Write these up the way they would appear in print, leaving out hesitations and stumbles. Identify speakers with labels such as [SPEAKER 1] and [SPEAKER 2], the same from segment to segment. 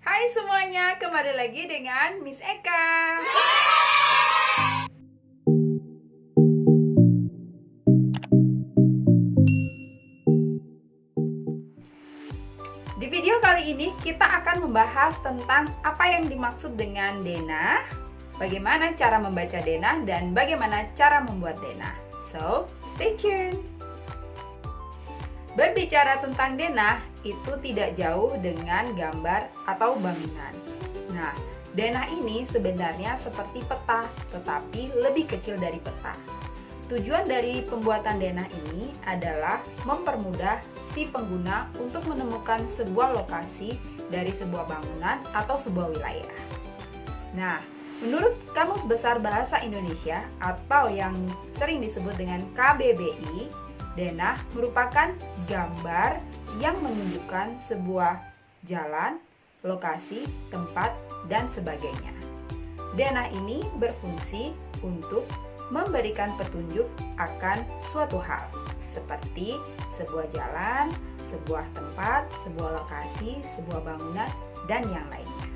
[SPEAKER 1] Hai semuanya, kembali lagi dengan Miss Eka. Di video kali ini kita akan membahas tentang apa yang dimaksud dengan denah, bagaimana cara membaca denah, dan bagaimana cara membuat denah. So, stay tuned. Berbicara tentang denah, itu tidak jauh dengan gambar atau bangunan. Nah, denah ini sebenarnya seperti peta, tetapi lebih kecil dari peta. Tujuan dari pembuatan denah ini adalah mempermudah si pengguna untuk menemukan sebuah lokasi dari sebuah bangunan atau sebuah wilayah. Nah, menurut Kamus Besar Bahasa Indonesia atau yang sering disebut dengan KBBI, denah merupakan gambar yang menunjukkan sebuah jalan, lokasi, tempat, dan sebagainya. Denah ini berfungsi untuk memberikan petunjuk akan suatu hal, seperti sebuah jalan, sebuah tempat, sebuah lokasi, sebuah bangunan, dan yang lainnya.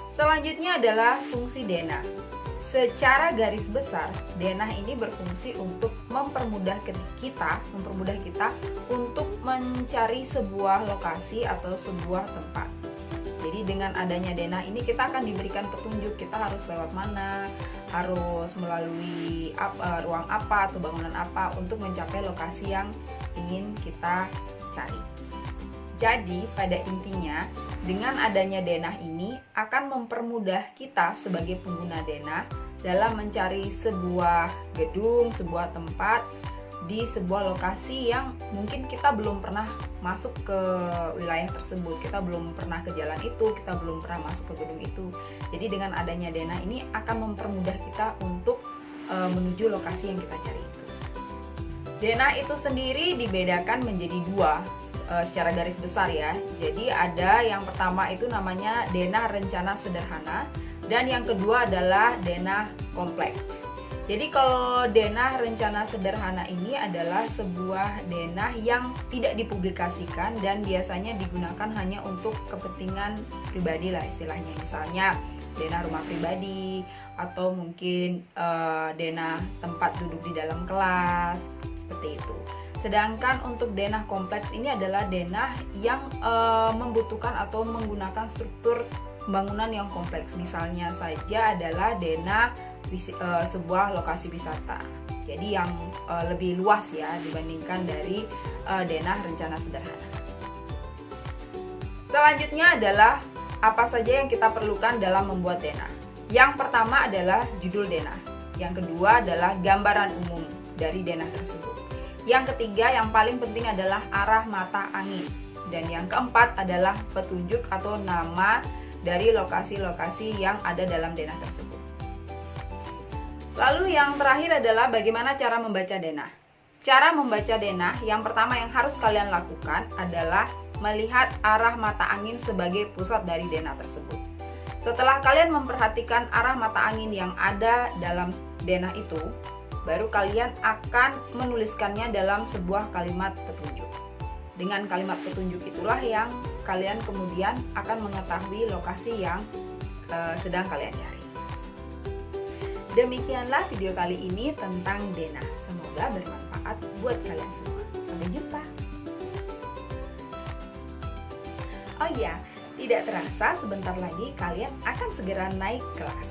[SPEAKER 1] Selanjutnya adalah fungsi denah. Secara garis besar, denah ini berfungsi untuk mempermudah kita untuk mencari sebuah lokasi atau sebuah tempat. Jadi dengan adanya denah ini kita akan diberikan petunjuk kita harus lewat mana, harus melalui ruang apa atau bangunan apa untuk mencapai lokasi yang ingin kita cari. Jadi pada intinya dengan adanya denah ini akan mempermudah kita sebagai pengguna denah dalam mencari sebuah gedung, sebuah tempat di sebuah lokasi yang mungkin kita belum pernah masuk ke wilayah tersebut, kita belum pernah ke jalan itu, kita belum pernah masuk ke gedung itu. Jadi dengan adanya denah ini akan mempermudah kita untuk menuju lokasi yang kita cari itu. Denah itu sendiri dibedakan menjadi dua secara garis besar ya. Jadi ada yang pertama itu namanya denah rencana sederhana dan yang kedua adalah denah kompleks. Jadi kalau denah rencana sederhana ini adalah sebuah denah yang tidak dipublikasikan dan biasanya digunakan hanya untuk kepentingan pribadi lah istilahnya. Misalnya denah rumah pribadi atau mungkin denah tempat duduk di dalam kelas, seperti itu. Sedangkan untuk denah kompleks ini adalah denah yang membutuhkan atau menggunakan struktur pembangunan yang kompleks. Misalnya saja adalah denah sebuah lokasi wisata. Jadi yang lebih luas ya dibandingkan dari denah rencana sederhana. Selanjutnya adalah apa saja yang kita perlukan dalam membuat denah. Yang pertama adalah judul denah. Yang kedua adalah gambaran umum dari denah tersebut. Yang ketiga yang paling penting adalah arah mata angin. Dan yang keempat adalah petunjuk atau nama dari lokasi-lokasi yang ada dalam denah tersebut. Lalu yang terakhir adalah bagaimana cara membaca denah. Cara membaca denah yang pertama yang harus kalian lakukan adalah melihat arah mata angin sebagai pusat dari denah tersebut. Setelah kalian memperhatikan arah mata angin yang ada dalam denah itu, baru kalian akan menuliskannya dalam sebuah kalimat petunjuk. Dengan kalimat petunjuk itulah yang kalian kemudian akan mengetahui lokasi yang sedang kalian cari. Demikianlah video kali ini tentang denah. Semoga bermanfaat buat kalian semua. Sampai jumpa. Oh iya, tidak terasa sebentar lagi kalian akan segera naik kelas.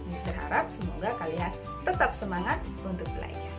[SPEAKER 1] Miss berharap semoga kalian tetap semangat untuk belajar.